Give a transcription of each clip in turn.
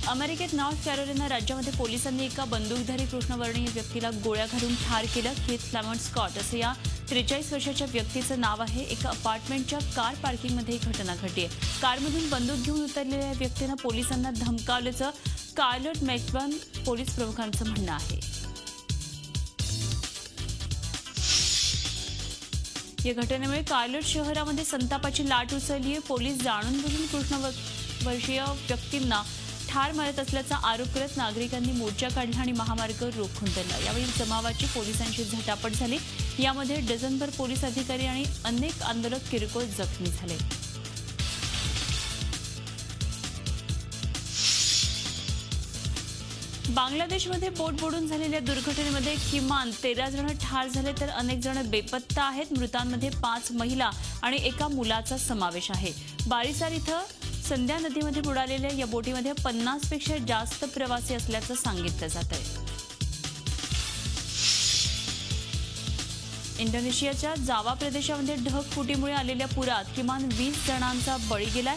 अमेरिकेत north Carolina राज्यामध्ये पोलिसांनी एका बंदूकधारी कृष्णवर्णीय व्यक्तीला गोळ्या घालून ठार केलं। केथ लॅमंट स्कॉट असं या 43 वर्षाच्या व्यक्तीचं नाव आहे। एका अपार्टमेंटच्या कार पार्किंगमध्ये ही घटना घडली आहे। कारमधून बंदूक घेऊन उतरलेल्या व्यक्तीनं पोलिसांना धमकावल्याचं कार्लेट मॅकबर्न पोलीस प्रमुखांचं म्हणणं आहे। या घटनेमुळे कार्लेट शहरामध्ये संतापाची लाट उसळली आहे। पोलीस जाणून बुजून कृष्णवर्षीय व्यक्तींना ठार मारत असल्याचा आरोप करत नागरिकांनी मोर्चा काढला आणि महामार्ग रोखून धरला। यावेळी जमावाची पोलिसांशी झटापट झाली। यामध्ये डझनभर पोलीस अधिकारी आणि अनेक आंदोलक किरकोळ जखमी झाले। बांगलादेशमध्ये बोट बुडून झालेल्या दुर्घटनेमध्ये किमान 13 जण ठार झाले तर अनेक जण बेपत्ता आहेत। मृतांमध्ये 5 महिला आणि एका मुलाचा समावेश आहे। बारिसार इथं संध्या नदीमध्ये बुडालेल्या या बोटीमध्ये 50 पेक्षा जास्त प्रवासी असल्याचं सांगितलं जात आहे। इंडोनेशियाच्या जावा प्रदेशामध्ये ढगफुटीमुळे आलेल्या पुरात किमान 20 जणांचा बळी गेलाय।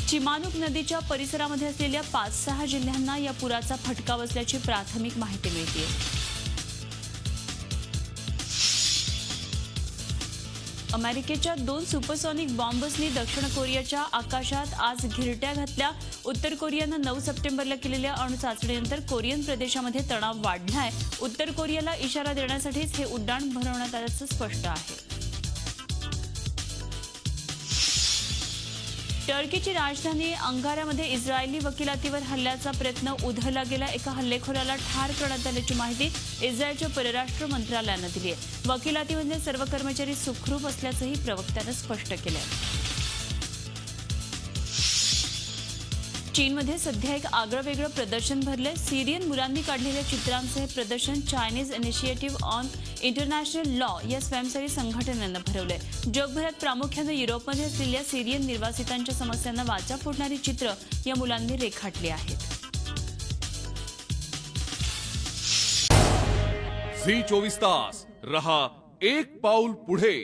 चिमानुक नदीच्या परिसरामध्ये असलेल्या 5-6 जिल्ह्यांना या पुराचा फटका बसल्याची प्राथमिक माहिती मिळते। अमेरिकेच्या 2 सुपरसॉनिक बॉम्बर्सनी दक्षिण कोरियाच्या आकाशात आज घिरट्या घातल्या। उत्तर कोरियानं 9 सप्टेंबरला केलेल्या अणुचाचणीनंतर कोरियन प्रदेशामध्ये तणाव वाढलाय। उत्तर कोरियाला इशारा देण्यासाठीच हे उड्डाण भरवण्यात आल्याचं स्पष्ट आहे। टर्कीची राजधानी अंकारामध्ये इस्रायली वकिलातीवर हल्ल्याचा प्रयत्न उधळला गेला। एका हल्लेखोराला ठार करण्यात आल्याची माहिती इस्रायलच्या परराष्ट्र मंत्रालयानं दिली आहे। वकिलातीमधले सर्व कर्मचारी सुखरूप असल्याचंही प्रवक्त्यानं स्पष्ट केलं आहे। चीनमध्ये सध्या एक आगळंवेगळं प्रदर्शन भरलंय। सिरियन मुलांनी काढलेल्या चित्रांचं हे प्रदर्शन Chinese initiative on international law या स्वयंसेवी संघटनेनं भरवलंय। जगभरात प्रामुख्यानं युरोपमध्ये असलेल्या सिरियन निर्वासितांच्या समस्यांना वाचा फोडणारी चित्र या मुलांनी रेखाटली आहेत। झी 24 तास रहा एक पाऊल पुढे।